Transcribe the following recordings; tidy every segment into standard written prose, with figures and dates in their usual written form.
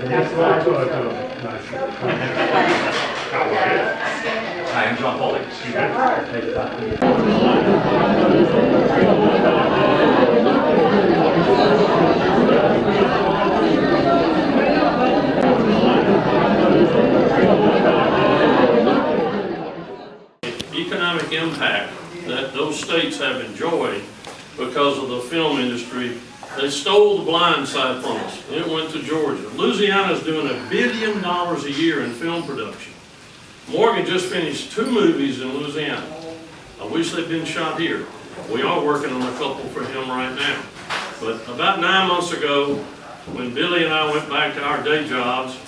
Hi, I'm John Foley. Excuse Economic impact that those states have enjoyed because of the film industry. They stole the blind side from us. It went to Georgia. Louisiana's doing $1 billion a year in film production. Morgan just finished 2 movies in Louisiana. I wish they'd been shot here. We are working on a couple for him right now. But about 9 months ago, when Billy and I went back to our day jobs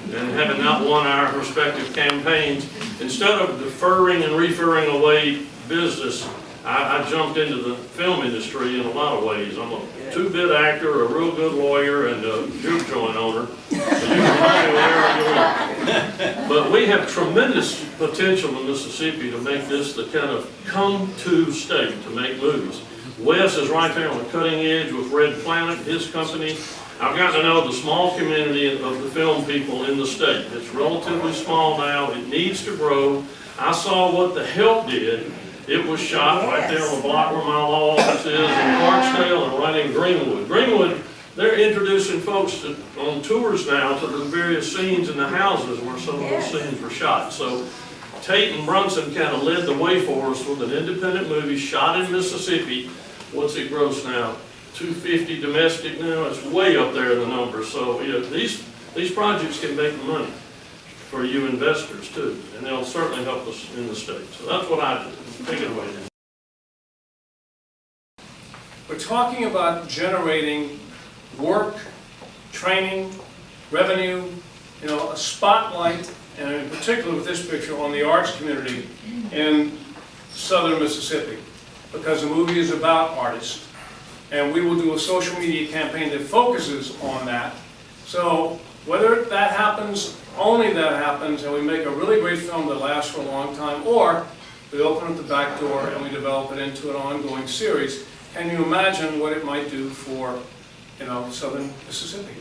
and having not won our respective campaigns, instead of deferring and referring away business, I jumped into the film industry in a lot of ways. I'm a 2-bit actor, a real good lawyer, and a juke joint owner. So you can find me wherever you want. But we have tremendous potential in Mississippi to make this the kind of come-to state to make movies. Wes is right there on the cutting edge with Red Planet, his company. I've gotten to know the small community of the film people in the state. It's relatively small now. It needs to grow. I saw what The Help did. It was shot right there on the block where my law office is in Clarksdale and right in Greenwood. Greenwood, they're introducing folks on tours now to the various scenes in the houses where some of those scenes were shot. So Tate and Brunson kind of led the way for us with an independent movie shot in Mississippi. What's it gross now? 250 domestic now. It's way up there in the numbers. So you know, these projects can make money for you investors too, and they'll certainly help us in the state. So that's what I do. Take it away. We're talking about generating work, training, revenue, you know, a spotlight, and in particular with this picture on the arts community in southern Mississippi, because the movie is about artists. And we will do a social media campaign that focuses on that. So whether that happens, only that happens, and we make a really great film that lasts for a long time, or we open up the back door and we develop it into an ongoing series. Can you imagine what it might do for, you know, southern Mississippi?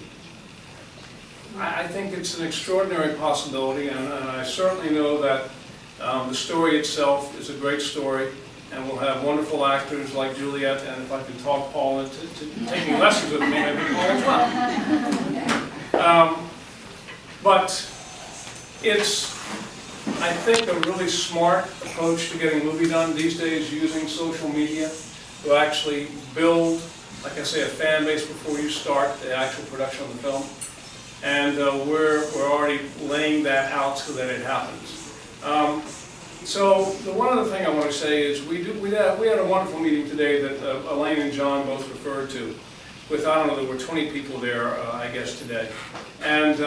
I think it's an extraordinary possibility, and I certainly know that the story itself is a great story, and we'll have wonderful actors like Juliet, and if I could talk Paul into taking lessons with me, maybe Paul as well. But it's, I think, a really smart approach to getting a movie done these days, using social media to actually build, like I say, a fan base before you start the actual production of the film. And we're already laying that out so that it happens. So the one other thing I want to say is we had a wonderful meeting today that Elaine and John both referred to. With, I don't know, there were 20 people there, I guess, today. And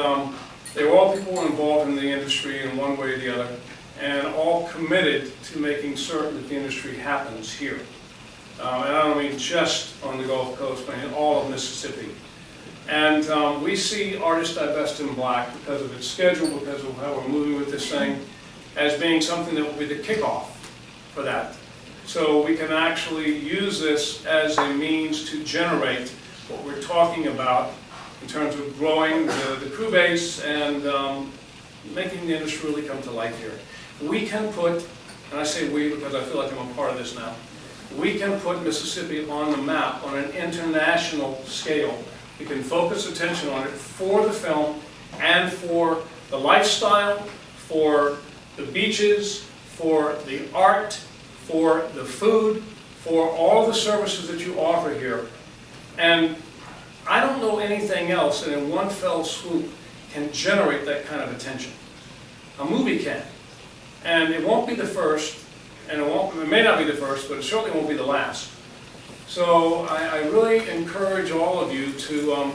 they were all people involved in the industry in one way or the other, and all committed to making certain that the industry happens here. And I don't mean just on the Gulf Coast, but in all of Mississippi. And we see Artists Divest in Black, because of its schedule, because of how we're moving with this thing, as being something that will be the kickoff for that. So we can actually use this as a means to generate what we're talking about in terms of growing the crew base and making the industry really come to life here. We can put, and I say we because I feel like I'm a part of this now, we can put Mississippi on the map on an international scale. We can focus attention on it for the film and for the lifestyle, for the beaches, for the art, for the food, for all the services that you offer here. And I don't know anything else that in one fell swoop can generate that kind of attention. A movie can. And it won't be the first, and it may not be the first, but it certainly won't be the last. So I really encourage all of you to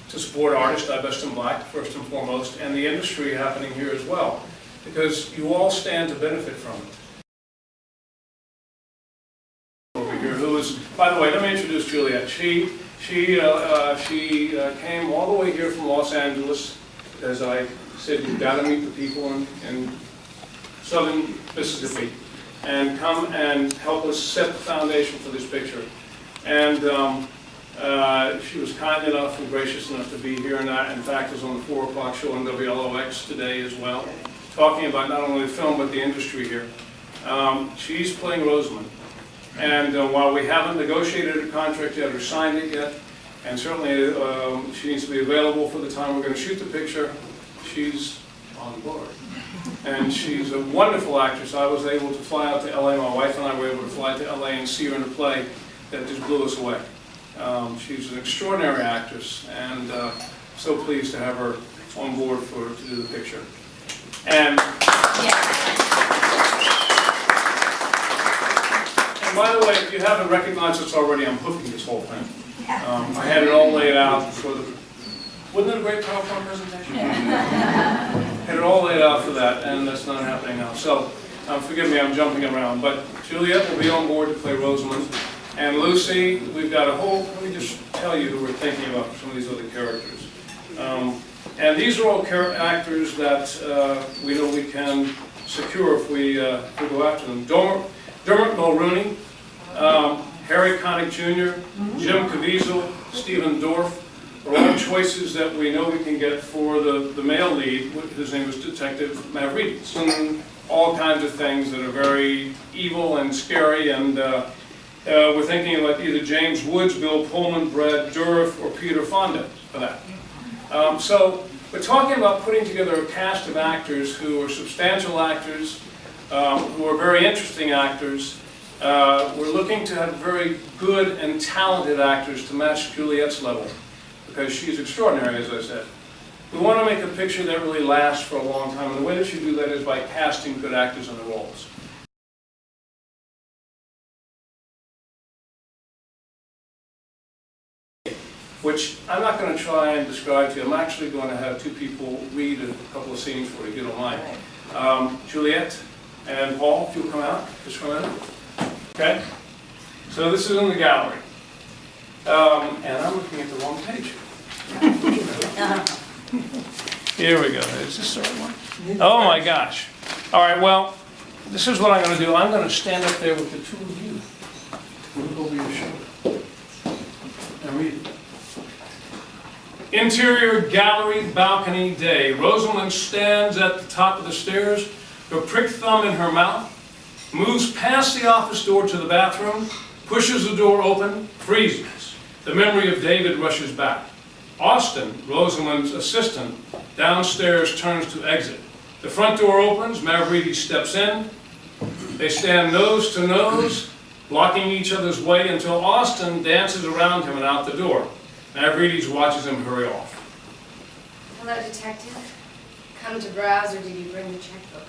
support Artists Divest in Black, first and foremost, and the industry happening here as well, because you all stand to benefit from it. Over here, who is, by the way, let me introduce Juliet. She came all the way here from Los Angeles, as I said, you've got to meet the people in southern Mississippi, and come and help us set the foundation for this picture. And She was kind enough and gracious enough to be here, and I, in fact, was on the 4 o'clock show on WLOX today as well, talking about not only the film, but the industry here. She's playing Rosamund. And while we haven't negotiated a contract yet or signed it yet, and certainly she needs to be available for the time we're going to shoot the picture, she's on board. And she's a wonderful actress. I was able to fly out to LA, my wife and I were able to fly to LA and see her in a play that just blew us away. She's an extraordinary actress, and so pleased to have her on board to do the picture. And by the way, if you haven't recognized this already, I'm hoofing this whole thing. I had it all laid out for the, wasn't it a great PowerPoint presentation? Had it all laid out for that, and that's not happening now. So, forgive me, I'm jumping around, but Juliet will be on board to play Rosamund. And Lucy, we've got a whole, let me just tell you who we're thinking about for some of these other characters. And these are all actors that we know we can secure if we go after them. Dermot Mulrooney, Harry Connick Jr., Jim Caviezel, Stephen Dorff are all choices that we know we can get for the male lead. His name is Detective Mavrides, and all kinds of things that are very evil and scary, and we're thinking like either James Woods, Bill Pullman, Brad Dourif, or Peter Fonda for that. So we're talking about putting together a cast of actors who are substantial actors, who are very interesting actors. We're looking to have very good and talented actors to match Juliet's level, because she's extraordinary, as I said. We want to make a picture that really lasts for a long time, and the way that you do that is by casting good actors in the roles. Which I'm not going to try and describe to you. I'm actually going to have two people read a couple of scenes for you, if you don't mind. Juliet and Paul, if you'll come out just for a minute. Okay? So this is in the gallery. And I'm looking at the wrong page. Here we go. Is this the right one? Oh my gosh. All right, well, this is what I'm going to do. I'm going to stand up there with the two of you. Look over your shoulder. And read it. Interior gallery balcony day. Rosamund stands at the top of the stairs, her pricked thumb in her mouth, moves past the office door to the bathroom, pushes the door open, freezes. The memory of David rushes back. Austin, Rosamund's assistant, downstairs turns to exit. The front door opens, Mavrides steps in. They stand nose to nose, blocking each other's way until Austin dances around him and out the door. Mavrides watches him hurry off. Hello, detective. Come to browse, or did you bring the checkbook?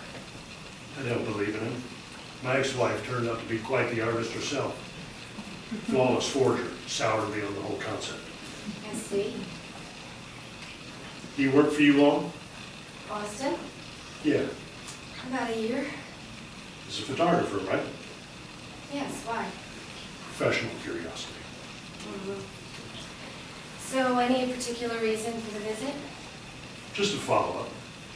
I don't believe in him. My ex-wife turned out to be quite the artist herself. Flawless forger, soured me on the whole concept. I see. Do you work for you long? Austin? Yeah. About a year? As a photographer, right? Yes, why? Professional curiosity. So, any particular reason for the visit? Just a follow-up.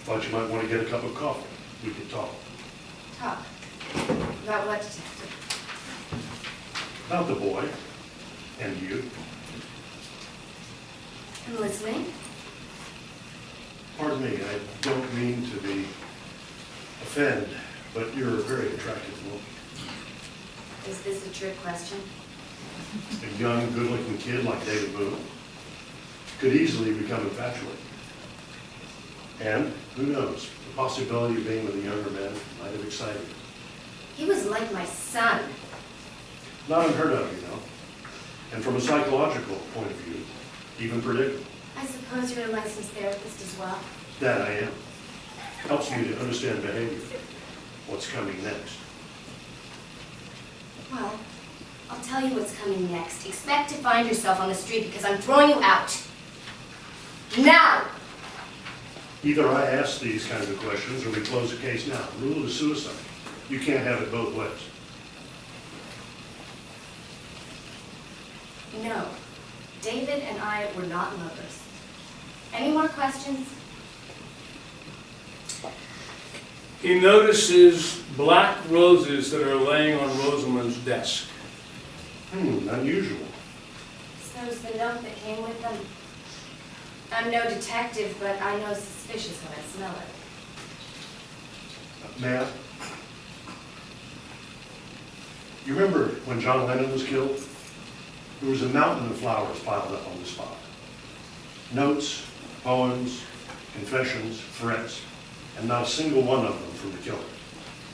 Thought you might want to get a cup of coffee. We could talk. Talk. About what, detective? About the boy. And you. I'm listening. Pardon me, I don't mean to be offended, but you're a very attractive woman. Is this a trick question? A young, good-looking kid like David Boone could easily become infatuated. And, who knows, the possibility of being with a younger man might have excited you. He was like my son. Not unheard of, you know. And from a psychological point of view, even predictable. I suppose you're a licensed therapist as well? That I am. Helps me to understand behavior. What's coming next. Well, I'll tell you what's coming next. Expect to find yourself on the street because I'm throwing you out. Now! Either I ask these kinds of questions or we close the case now. The rule is suicide. You can't have it both ways. No. David and I were not lovers. Any more questions? He notices black roses that are laying on Rosamund's desk. Unusual. So, was the note that came with them. I'm no detective, but I know suspicious when I smell it. Ma'am, you remember when John Lennon was killed? There was a mountain of flowers piled up on the spot. Notes, poems, confessions, threats, and not a single one of them from the killer.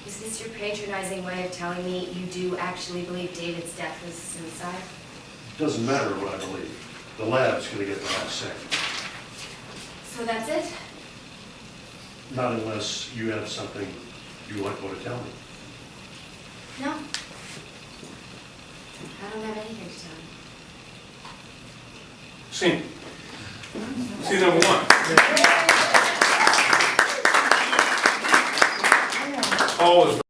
Is this your patronizing way of telling me you do actually believe David's death was suicide? Doesn't matter what I believe. The lab's gonna get the last say. So that's it? Not unless you have something you want to tell me. No. I don't have anything to tell you. Scene. Scene number one. Paul is